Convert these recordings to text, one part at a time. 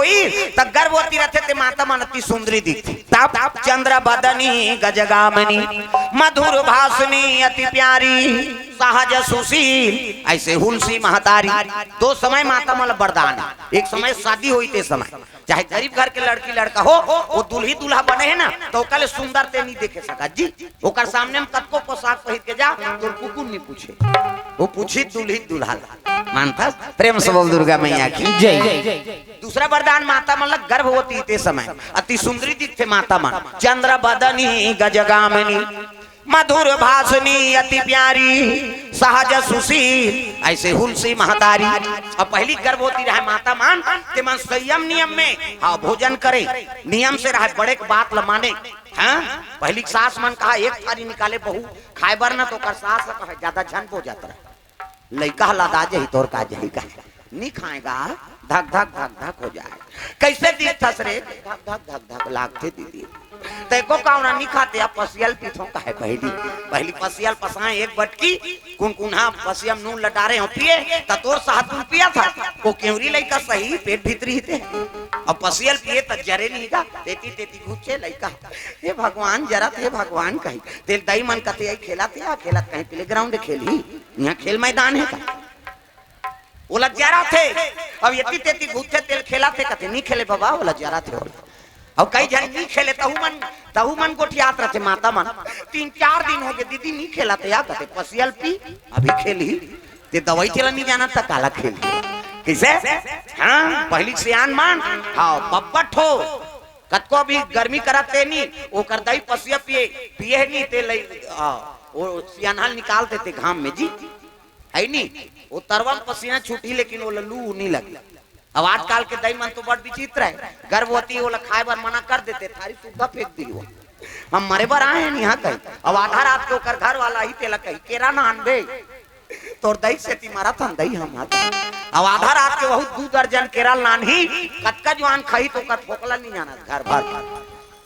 होई त गर्भवती रहते ते माता मन अति सुंदरी दिखती। तब चंद्र बदनी गजगामनी मधुर भाषणी अति प्यारी सहज सुशील ऐसे हुलसी महतारी। दो समय माता मन वरदान, एक समय शादी हुई ते समय चाहे गरीब घर के लड़की लड़का हो वो दुल्ही दुल्हा बने है ना तो कल सुंदर ते नहीं देखे सका जी। ओकर सामने में कतको पोशाक पहिर के जा तो कुकुर नहीं पूछे, वो पूछी दुल्ही दुल्हा मानता। प्रेम से बोल दुर्गा मैया की जय। दूसरा वरदान माता मन गर्भवती ते समय अति सुंदरी दिखते माता मन चंद्र बदनी गजगामिनी मधुर भाषणी अति प्यारी सहज सुशील ऐसे हुलसी महतारी। अब पहली गर्भवती रहे माता मान ते मन संयम नियम में हाँ भोजन करे, नियम से रहे, बड़े बात ल माने। हाँ पहली सास मन कहा एक थाली निकाले बहू खाए बर न तो कर सास कहा ज्यादा झन हो जाता रहा लड़का लदा जही तोर का जही का नहीं खाएगा धक धक धक धक हो जाए। कैसे दिखता रे धक धक धक धक लागते दीदी तेको कावना नहीं खाते आप पसियल पीठों का है। पहली पसियल पसाए एक बटकी कुनकुना पसियम नून लटारे हो पिए त तोर साथ पिया था वो केवरी लइका सही पेट भीतरी हिते अब पसियल पिए त जरे नहीं का तेती तेती घुचे लइका हे भगवान जरा थे भगवान कही तेल दई मन कते आई खेला थे खेलत कहीं प्ले ग्राउंड खेली यहाँ खेल मैदान है का बोला जरा थे अब यति तेती घुचे तेल खेला थे कते नहीं खेले बाबा बोला जरा थे और कई जन नहीं खेले तहु मन गोठियात रहते माता मन 3-4 दिन हो गए दीदी नहीं खेला तो याद कहते पसियल पी अभी खेली ते दवाई खेला नहीं जाना था काला खेल किसे हाँ पहली सियान मान हाँ बब्बट हो कतको अभी गर्मी कराते नहीं वो कर दई पसिया पिए नहीं ते वो सियानहाल निकाल देते घाम में जी है नहीं वो तरवा पसीना छूटी लेकिन वो लू नहीं लगी। अब आजकल के दही मन तो बड़ विचित्र है, गर्भवती वो खाए बर मना कर देते थारी सुधा फेंक दी वो हम मरे बर आए हैं यहाँ कहीं। अब आधा रात के ओकर घर वाला ही तेला कही केरा ना आनबे तोर दही से ती मारा था दही हम अब आधा रात के बहुत 2 दर्जन केरा लान ही कतका जवान खाई तो कर फोकला नहीं जाना घर भर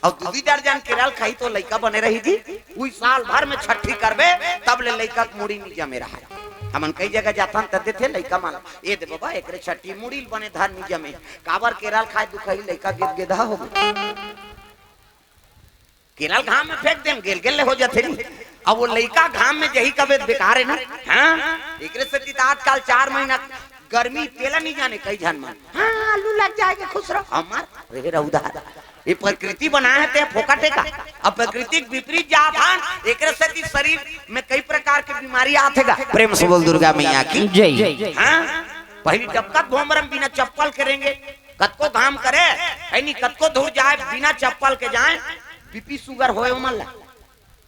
और 2 दर्जन केरल खाई तो लइका बने रही जी कोई साल भर में छठी करबे तब ले लइका मुड़ी नहीं जमे रहा। हमन कई जगह जाता तदे थे लइका मान ए दे बाबा एकरे छठी मुड़ी बने धर नहीं जमे काबर केरल खाए दुखई लइका गिद गेधा हो केरल घाम में फेंक देम गेल गेल हो जाथे नी अब वो लइका घाम में जही कबे बेकार है ना। हां एकरे से आजकल 4 महीना गर्मी तेला नहीं जाने कई जन मन हां आलू लग जाएगा खुश रहो हमार रे रउदार ये प्रकृति बनाया है ते फोकटे का अब प्रकृति विपरीत जात है एकरे से शरीर में कई प्रकार के बीमारी आतेगा। प्रेम से बोल दुर्गा मैया की जय। हां पहली डबकत भोमरम बिना चप्पल करेंगे कतको काम करे है नहीं कतको दूर जाए बिना चप्पल के जाए बीपी शुगर होए मल्ला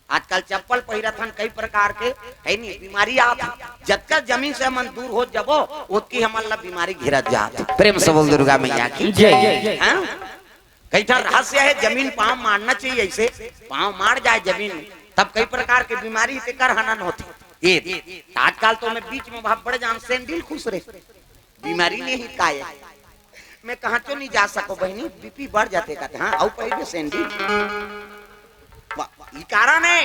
आजकल चप्पल पहिरथन कई प्रकार के है नहीं बीमारी आत जतका जमीन से मन दूर हो जबो उतकी हमला बीमारी घिरत जात। प्रेम से बोल दुर्गा मैया की जय। हां कई रहस्य है जमीन पांव मारना चाहिए ऐसे पांव मार जाए जमीन में तब कई प्रकार के बीमारी से कर हनन होती ये आजकल तो मैं बीच में भाग बड़े जान सेंडिल खुश रहे बीमारी नहीं काय मैं कहां तो नहीं जा सको बहनी बीपी बढ़ जाते कहते हाँ और पहले सेंडिल कारण है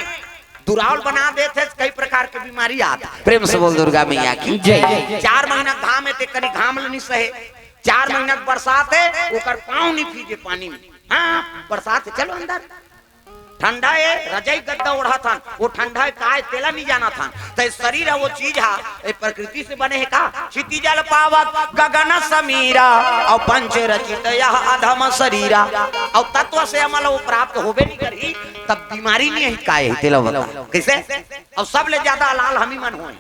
दुरावल बना देते कई प्रकार के बीमारी आता। प्रेम से बोल दुर्गा मैया की जय। 4 महीना घाम है ते करी घाम नहीं सहे 4 महीना बरसात है ओकर पाँव नहीं भीजे पानी में। हाँ बरसात है चलो अंदर ठंडा है रजाई गद्दा ओढ़ा था वो ठंडा है काय तेला नहीं जाना था तो शरीर है वो चीज है प्रकृति से बने है का क्षिति जल पावक गगन समीरा और पंच रचित यह अधम शरीरा और तत्व से अमल वो प्राप्त होबे नहीं करी तब बीमारी नहीं है काय तेला कैसे और सब ले ज्यादा लाल हम ही मन हुए